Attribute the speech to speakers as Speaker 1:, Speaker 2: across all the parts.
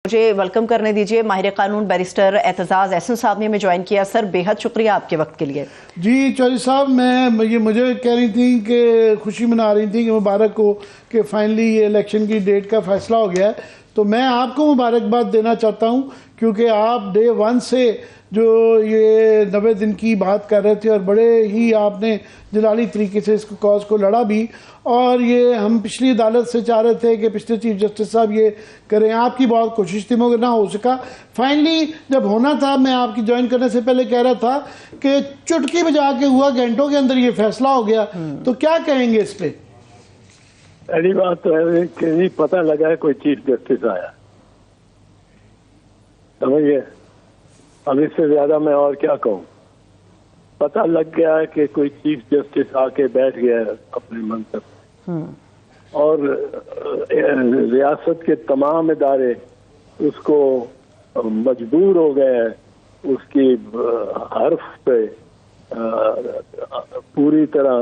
Speaker 1: मुझे वेलकम करने दीजिए माहिर कानून बैरिस्टर एतजाज एहसन साहब ने हमें ज्वाइन किया। सर बेहद शुक्रिया आपके वक्त के लिए।
Speaker 2: जी चौधरी साहब, मुझे कह रही थी कि खुशी मना रही थी कि मुबारक हो कि फाइनली ये इलेक्शन की डेट का फैसला हो गया है। तो मैं आपको मुबारकबाद देना चाहता हूँ क्योंकि आप डे वन से जो ये 90 दिन की बात कर रहे थे और बड़े ही आपने जलाली तरीके से इस कॉज को लड़ा भी। और ये हम पिछली अदालत से चाह रहे थे कि पिछले चीफ जस्टिस साहब ये करें, आपकी बहुत कोशिश थी मगर ना हो सका। फाइनली जब होना था, मैं आपकी ज्वाइन करने से पहले कह रहा था कि चुटकी बजा के हुआ, घंटों के अंदर ये फैसला हो गया। तो क्या कहेंगे इस पे?
Speaker 3: पहली बात तो है कि पता लगा है कोई चीफ जस्टिस आया, समझिए। अब इससे ज्यादा मैं और क्या कहूँ। पता लग गया है कि कोई चीफ जस्टिस आके बैठ गया है अपने मंतब और रियासत के तमाम इदारे उसको मजबूर हो गए हैं उसकी हर्फ पे पूरी तरह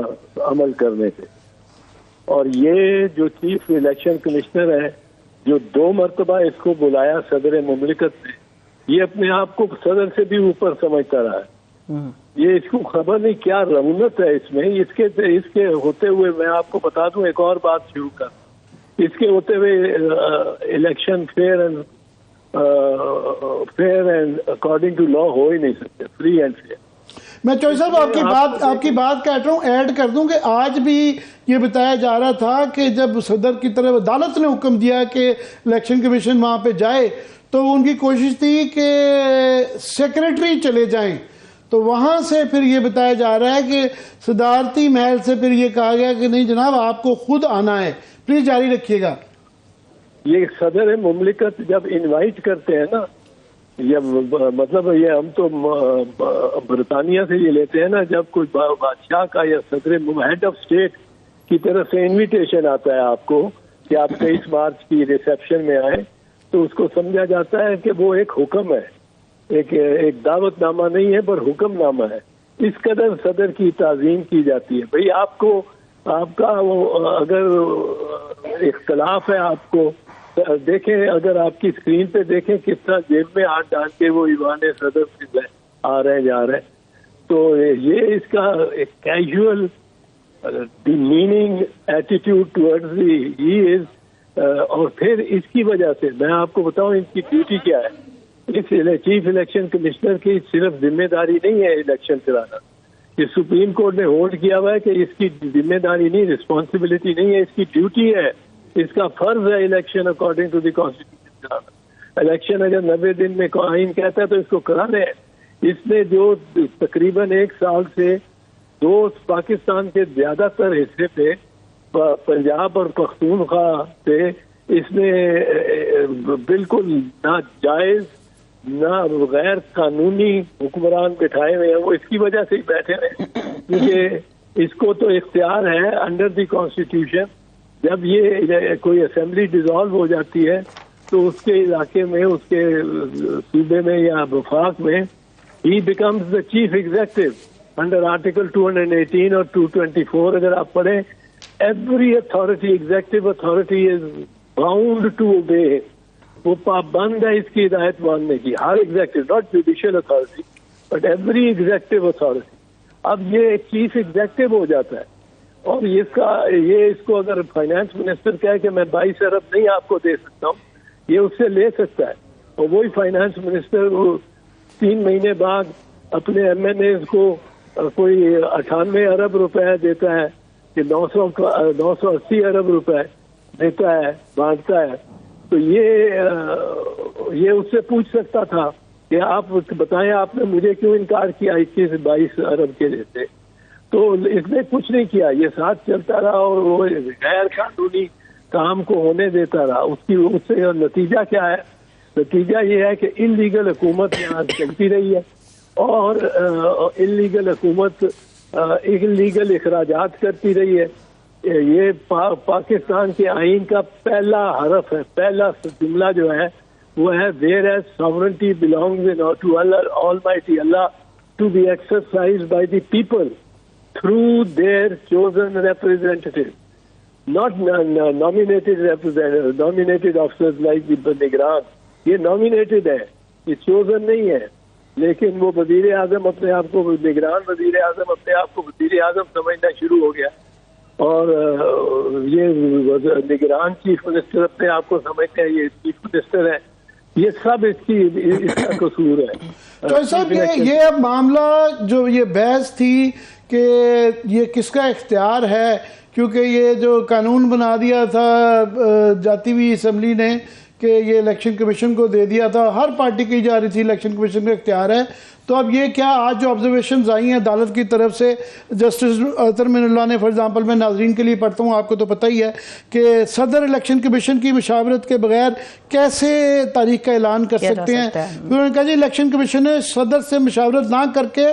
Speaker 3: अमल करने पे। और ये जो चीफ इलेक्शन कमिश्नर है जो 2 मरतबा इसको बुलाया सदर मुमलिकत ने, ये अपने आप को सदर से भी ऊपर समझता रहा है। ये इसको खबर नहीं क्या रौनक है इसमें। इसके होते हुए मैं आपको बता दूं एक और बात शुरू कर, इसके होते हुए election fair and according to law हो ही नहीं सकते, फ्री एंड फेयर।
Speaker 2: मैं चौधरी साहब आपकी बात कह रहा हूँ, ऐड कर दूं कि आज भी ये बताया जा रहा था कि जब सदर की तरफ अदालत ने हुक्म दिया कि इलेक्शन कमीशन वहां पे जाए तो उनकी कोशिश थी कि सेक्रेटरी चले जाएं। तो वहां से फिर ये बताया जा रहा है कि सदारती महल से फिर ये कहा गया कि नहीं जनाब आपको खुद आना है। प्लीज जारी रखिएगा।
Speaker 3: ये सदर मुमलिकत जब इनवाइट करते हैं ना, ये मतलब ये हम तो बरतानिया से ये लेते हैं ना, जब कोई बादशाह का या सदर हेड ऑफ स्टेट की तरफ से इनविटेशन आता है आपको कि आप 23 मार्च की रिसेप्शन में आए, तो उसको समझा जाता है कि वो एक हुक्म है, एक दावतनामा नहीं है पर हुक्मनामा है। इस कदर सदर की ताज़ीम की जाती है। भाई आपका वो अगर इख्तलाफ है, आपको देखें, अगर आपकी स्क्रीन पे देखें किस तरह जेब में हाथ डाल के वो ईवान सदर से आ रहे हैं जा रहे हैं, तो ये इसका एक casual demeaning attitude towards he is. और फिर इसकी वजह से मैं आपको बताऊं इनकी ड्यूटी क्या है। इस चीफ इलेक्शन कमिश्नर की सिर्फ जिम्मेदारी नहीं है इलेक्शन कराना, ये सुप्रीम कोर्ट ने होल्ड किया हुआ है कि इसकी जिम्मेदारी नहीं, रिस्पॉन्सिबिलिटी नहीं है, इसकी ड्यूटी है, इसका फर्ज है election according to the constitution कराना। इलेक्शन अगर 90 दिन में आईन कहता है तो इसको कराने हैं। इसने जो तकरीबन 1 साल से पाकिस्तान के ज्यादातर हिस्से पे पंजाब और पख्तूनख्वा पे इसने बिल्कुल ना जायज ना गैर कानूनी हुक्मरान बिठाए हुए हैं। वो इसकी वजह से ही बैठे हुए क्योंकि इसको तो इख्तियार है अंडर द कॉन्स्टिट्यूशन, जब ये कोई असेंबली डिसॉल्व हो जाती है तो उसके इलाके में, उसके सूबे में या वफाक में ही becomes the chief executive under article 218 और 224 अगर आप पढ़ें। Every authority, executive authority is bound to obey. वो पाबंद है इसकी हिदायत मानने की, हर executive, not judicial authority but every executive authority. अब ये चीफ एग्जीक्यूटिव हो जाता है और इसको अगर फाइनेंस मिनिस्टर कहे कि मैं 22 अरब नहीं आपको दे सकता हूँ, ये उससे ले सकता है। और वही फाइनेंस मिनिस्टर 3 महीने बाद अपने MNAs को कोई 98 अरब रुपए देता है कि 980 अरब रुपए देता है, बांटता है। तो ये उससे पूछ सकता था कि आप बताएं आपने मुझे क्यों इनकार किया 21-22 अरब के देते। तो इसने कुछ नहीं किया, ये साथ चलता रहा और वो गैर कानूनी काम को होने देता रहा। उससे नतीजा क्या है? नतीजा ये है कि इलीगल हुकूमत यहाँ चलती रही है और इलीगल हुकूमत इलीगल इखराजात करती रही है। ये पाकिस्तान के आइन का पहला हरफ है, पहला जुमला जो है वो है whereas sovereignty belongs in to Almighty Allah to be exercised by the people through their chosen representatives, not nominated representatives, nominated officers like the Nigran ये नॉमिनेटेड है, ये चोजन नहीं है। लेकिन वो वजीर आजम अपने आप को, निगरान वजीर आजम अपने आप को वजीर आजम समझना शुरू हो गया, और ये निगरान चीफ मिनिस्टर अपने आप को समझते हैं ये चीफ मिनिस्टर है। ये सब इसका कसूर है।
Speaker 2: तो साहब ये अब मामला जो ये बहस थी कि ये किसका इख्तियार है, क्योंकि ये जो कानून बना दिया था जाती हुई असम्बली ने कि ये इलेक्शन कमीशन को दे दिया था, हर पार्टी की जा रही थी इलेक्शन कमीशन का इख्तियार है। तो अब ये क्या आज जो ऑब्जर्वेशंस आई हैं अदालत की तरफ से, जस्टिस अतर मिनुल्लाह ने, फॉर एग्जांपल मैं नाजरीन के लिए पढ़ता हूँ, आपको तो पता ही है कि सदर इलेक्शन कमीशन की मशावरत के बगैर कैसे तारीख का ऐलान कर सकते हैं। फिर उन्होंने कहा जी इलेक्शन कमीशन ने सदर से मशावरत ना करके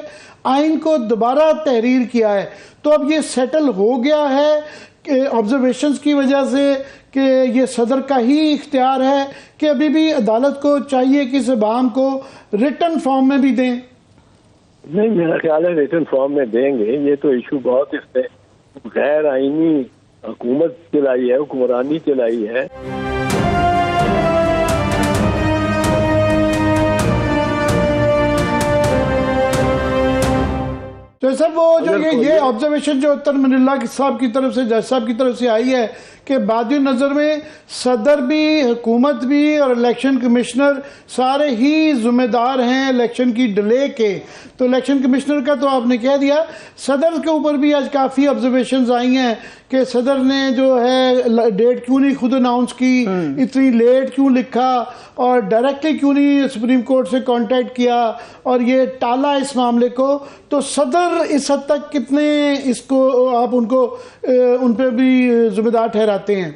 Speaker 2: आइन को दोबारा तहरीर किया है। तो अब ये सेटल हो गया है कि ऑब्जर्वेशंस की वजह से कि ये सदर का ही इख्तियार है, कि अभी भी अदालत को चाहिए कि इस इबाम को रिटन फॉर्म में भी दें?
Speaker 3: नहीं, मेरा ख्याल है रिटन फॉर्म में देंगे। ये तो इशू बहुत इसमें गैर आईनी हुकूमत चलाई है, हुक्मरानी चलाई है।
Speaker 2: तो सर वो जो ये ऑब्जर्वेशन जो उत्तर मिनुल्लाह साहब की तरफ से, जज साहब की तरफ से आई है कि बादी नज़र में सदर भी, हुकूमत भी और इलेक्शन कमिश्नर सारे ही जिम्मेदार हैं इलेक्शन की डिले के। तो इलेक्शन कमिश्नर का तो आपने कह दिया, सदर के ऊपर भी आज काफ़ी ऑब्जर्वेशंस आई हैं कि सदर ने जो है डेट क्यों नहीं खुद अनाउंस की, इतनी लेट क्यों लिखा, और डायरेक्टली क्यों नहीं सुप्रीम कोर्ट से कांटेक्ट किया और ये टाला इस मामले को। तो सदर इस हद तक कितने इसको आप उनको उन पर भी जिम्मेदार ठहराते हैं?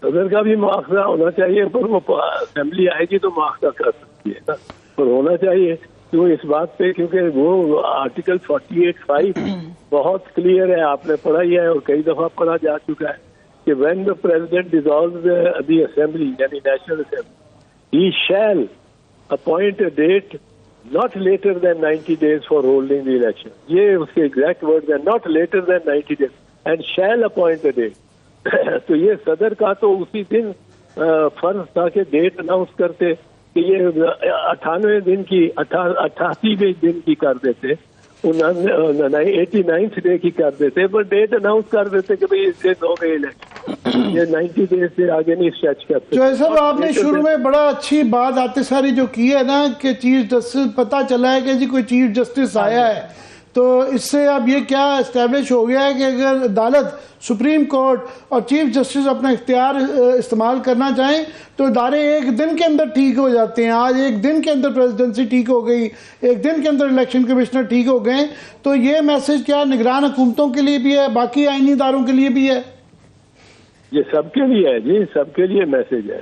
Speaker 3: सदर का भी मुआवजा होना चाहिए, पर वो असेंबली आएगी तो मुआवजा कर सकती है ना, पर होना चाहिए क्यों इस बात पे, क्योंकि वो आर्टिकल 48(5) बहुत क्लियर है, आपने पढ़ा ही है और कई दफा पढ़ा जा चुका है कि when the president dissolves the assembly यानी national assembly, he shall appoint a date not later than 90 days for holding the election. ये उसके एग्जैक्ट वर्ड है, not later than 90 days and shall appoint a date. तो ये सदर का तो उसी दिन फर्ज था कि डेट अनाउंस करते कि ये 98 दिन की 88वें दिन की कर देते, 89th डे की कर देते, पर डेट अनाउंस कर देते कि भाई इस दिन हो गए इलेक्शन। ये 90 डेज से आगे नहीं स्ट्रेच करते।
Speaker 2: जो सर आपने शुरू में बड़ा अच्छी बात आते सारी जो की है ना कि चीफ जस्टिस, पता चला है कि जी कोई चीफ जस्टिस आया है, तो इससे अब ये क्या एस्टेब्लिश हो गया है कि अगर अदालत, सुप्रीम कोर्ट और चीफ जस्टिस अपना इख्तियार इस्तेमाल करना चाहें तो इदारे एक दिन के अंदर ठीक हो जाते हैं। आज एक दिन के अंदर प्रेसिडेंसी ठीक हो गई, एक दिन के अंदर इलेक्शन कमिश्नर ठीक हो गए। तो ये मैसेज क्या निगरान हुकूमतों के लिए भी है, बाकी आईनी इदारों के लिए भी है?
Speaker 3: ये सबके लिए है जी, सबके लिए मैसेज है।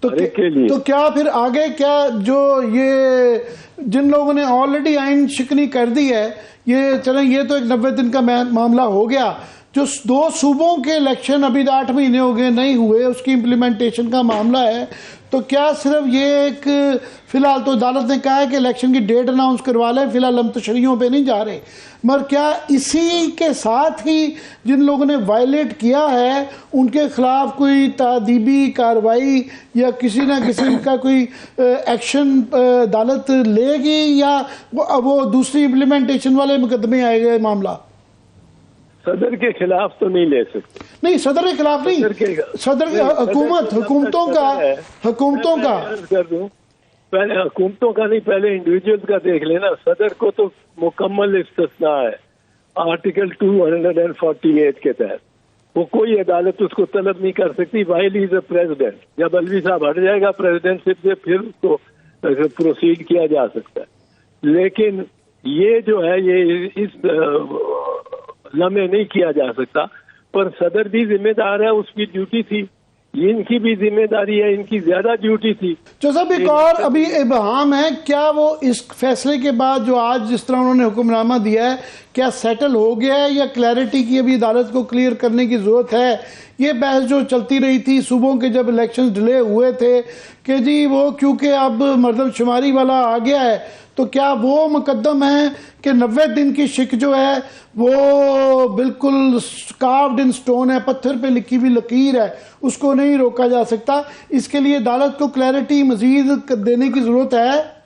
Speaker 2: तो क्या फिर आगे क्या जो ये जिन लोगों ने ऑलरेडी आइन शिकनी कर दी है, ये चलें, ये तो एक 90 दिन का मामला हो गया, जो 2 सूबों के इलेक्शन अभी 8 महीने हो गए नहीं हुए, उसकी इम्प्लीमेंटेशन का मामला है। तो क्या सिर्फ ये एक, फिलहाल तो अदालत ने कहा है कि इलेक्शन की डेट अनाउंस करवा लें, फिलहाल हम तशरीहों पे नहीं जा रहे, मगर क्या इसी के साथ ही जिन लोगों ने वायलेट किया है उनके खिलाफ कोई तादीबी कार्रवाई या किसी ना किसी का कोई एक्शन अदालत लेगी, या वो दूसरी इम्प्लीमेंटेशन वाले मुकदमे आएगा मामला?
Speaker 3: सदर के खिलाफ तो नहीं ले सकते।
Speaker 2: नहीं, सदर के खिलाफ नहीं, सदर हुकूमतों का
Speaker 3: कर दूं, पहले हुकूमतों का नहीं, पहले इंडिविजुअल्स का देख लेना। सदर को तो मुकम्मल इस्तिस्ना है आर्टिकल 248 के तहत, वो कोई अदालत उसको तलब नहीं कर सकती while he is a president. जब अलवी साहब हट जाएगा प्रेसिडेंटशिप से फिर उसको प्रोसीड किया जा सकता है, लेकिन ये जो है ये इस लम्हे नहीं किया जा सकता। पर सदर भी जिम्मेदार है, उसकी ड्यूटी थी, इनकी भी जिम्मेदारी है, इनकी ज्यादा ड्यूटी थी।
Speaker 2: जो सब एक और अभी इबहाम है, क्या वो इस फैसले के बाद जो आज जिस तरह उन्होंने हुक्मनामा दिया है, क्या सेटल हो गया है या क्लैरिटी की अभी अदालत को क्लियर करने की जरूरत है, ये बहस जो चलती रही थी सुबह के जब इलेक्शन डिले हुए थे कि जी वो क्योंकि अब मरदमशुमारी वाला आ गया है तो क्या वो मुकद्दम है कि 90 दिन की शिक जो है वो बिल्कुल कार्व्ड इन स्टोन है, पत्थर पे लिखी हुई लकीर है, उसको नहीं रोका जा सकता। इसके लिए अदालत को क्लैरिटी मजीद देने की ज़रूरत है।